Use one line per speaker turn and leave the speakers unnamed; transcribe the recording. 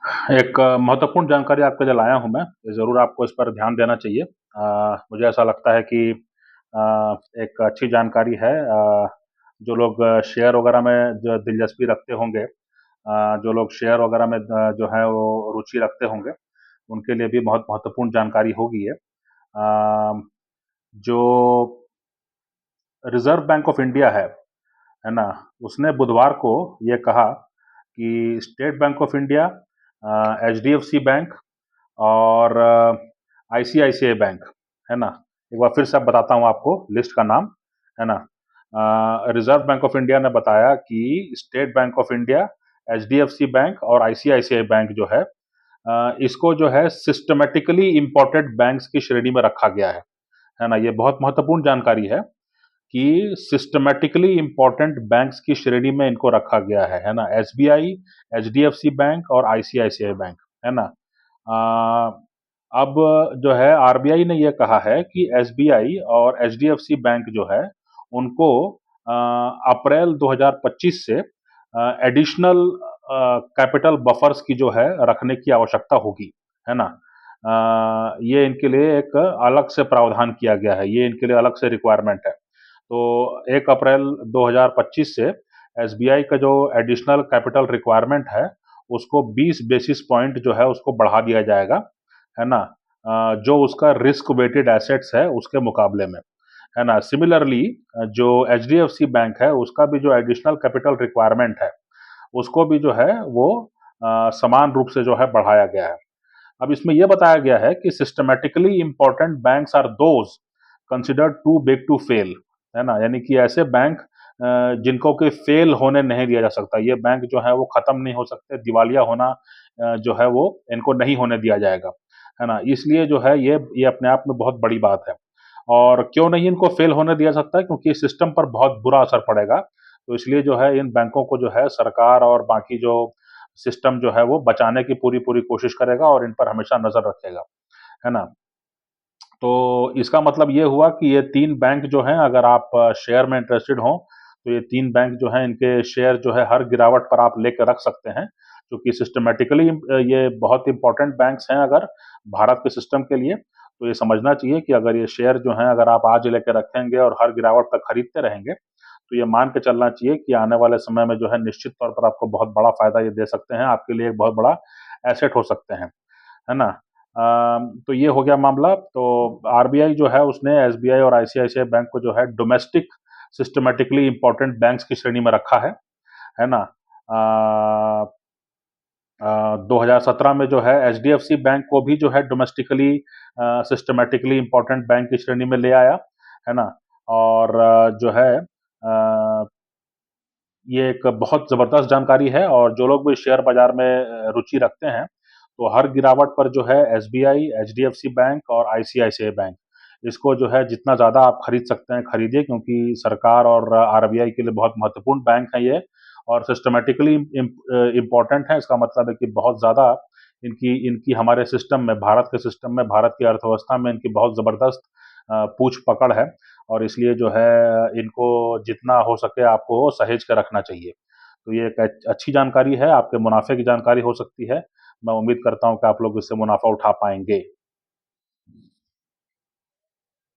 एक महत्वपूर्ण जानकारी आपके लिए लाया हूँ मैं, ज़रूर आपको इस पर ध्यान देना चाहिए। मुझे ऐसा लगता है कि एक अच्छी जानकारी है। जो लोग शेयर वगैरह में जो दिलचस्पी रखते होंगे, जो लोग शेयर वगैरह में जो है वो रुचि रखते होंगे, उनके लिए भी बहुत महत्वपूर्ण जानकारी होगी ये। जो रिज़र्व बैंक ऑफ इंडिया है ना? उसने बुधवार को ये कहा कि state bank of India, HDFC bank और आईसीआईसीआई बैंक, है ना? एक बार फिर से बताता हूँ आपको लिस्ट का नाम, है ना? रिजर्व बैंक ऑफ इंडिया ने बताया कि state bank of India, HDFC bank और आईसीआईसीआई बैंक जो है, इसको जो है सिस्टमैटिकली इम्पोर्टेड बैंक्स की श्रेणी में रखा गया है ना? ये बहुत महत्वपूर्ण जानकारी है कि सिस्टमैटिकली इम्पोर्टेंट बैंक्स की श्रेणी में इनको रखा गया है ना? एसबीआई, एचडीएफसी बैंक और आईसीआईसीआई बैंक, है ना? अब जो है आरबीआई ने यह कहा है कि एसबीआई और एचडीएफसी बैंक जो है उनको अप्रैल 2025 से एडिशनल कैपिटल बफर्स की जो है रखने की आवश्यकता होगी, है ना? ये इनके लिए एक अलग से प्रावधान किया गया है, ये इनके लिए अलग से रिक्वायरमेंट है। तो 1 अप्रैल 2025 से एसबीआई का जो एडिशनल कैपिटल रिक्वायरमेंट है, उसको 20 बेसिस पॉइंट जो है उसको बढ़ा दिया जाएगा, है ना? जो उसका रिस्क वेटेड एसेट्स है उसके मुकाबले में, है ना? सिमिलरली जो एचडीएफसी बैंक है उसका भी जो एडिशनल कैपिटल रिक्वायरमेंट है, उसको भी जो है वो समान रूप से जो है बढ़ाया गया है। अब इसमें यह बताया गया है कि systematically important banks are those considered too big to fail, है ना? यानी कि ऐसे बैंक जिनको कि फेल होने नहीं दिया जा सकता। ये बैंक जो है वो खत्म नहीं हो सकते, दिवालिया होना जो है वो इनको नहीं होने दिया जाएगा, है ना? इसलिए जो है ये अपने आप में बहुत बड़ी बात है। और क्यों नहीं इनको फेल होने दिया सकता है? क्योंकि सिस्टम पर बहुत बुरा असर पड़ेगा। तो इसलिए जो है इन बैंकों को जो है सरकार और बाकी जो सिस्टम जो है वो बचाने की पूरी-पूरी कोशिश करेगा और इन पर हमेशा नज़र रखेगा, है ना? तो इसका मतलब ये हुआ कि ये 3 बैंक जो हैं, अगर आप शेयर में इंटरेस्टेड हों, तो ये 3 बैंक जो हैं इनके शेयर जो है हर गिरावट पर आप लेके रख सकते हैं, क्योंकि सिस्टमैटिकली ये बहुत इम्पोर्टेंट बैंक्स हैं अगर भारत के सिस्टम के लिए। तो ये समझना चाहिए कि अगर ये शेयर जो हैं अगर आप आज लेके रखेंगे और हर गिरावट पर खरीदते रहेंगे, तो ये मान के चलना चाहिए कि आने वाले समय में जो है निश्चित तौर पर आपको बहुत बड़ा फ़ायदा ये दे सकते हैं, आपके लिए एक बहुत बड़ा एसेट हो सकते हैं, है ना? तो ये हो गया मामला। तो आरबीआई जो है उसने एसबीआई और आईसीआईसीआई बैंक को जो है डोमेस्टिक सिस्टमैटिकली इम्पोर्टेंट बैंक्स की श्रेणी में रखा है ना? 2017 में जो है एचडीएफसी बैंक को भी जो है डोमेस्टिकली सिस्टमैटिकली इम्पोर्टेंट बैंक की श्रेणी में ले आया, है ना? और जो है ये एक बहुत ज़बरदस्त जानकारी है और जो लोग भी शेयर बाज़ार में रुचि रखते हैं, तो हर गिरावट पर जो है एसबीआई, एचडीएफसी बैंक और आईसीआईसीआई बैंक, इसको जो है जितना ज़्यादा आप खरीद सकते हैं, खरीदिए, क्योंकि सरकार और आरबीआई के लिए बहुत महत्वपूर्ण बैंक है ये और सिस्टमैटिकली इम्पोर्टेंट है। इसका मतलब है कि बहुत ज़्यादा इनकी इनकी हमारे सिस्टम में, भारत के सिस्टम में, भारत की अर्थव्यवस्था में इनकी बहुत ज़बरदस्त पूछ पकड़ है और इसलिए जो है इनको जितना हो सके आपको सहेज के रखना चाहिए। तो ये एक अच्छी जानकारी है, आपके मुनाफ़े की जानकारी हो सकती है। मैं उम्मीद करता हूँ कि आप लोग इससे मुनाफ़ा उठा पाएँगे।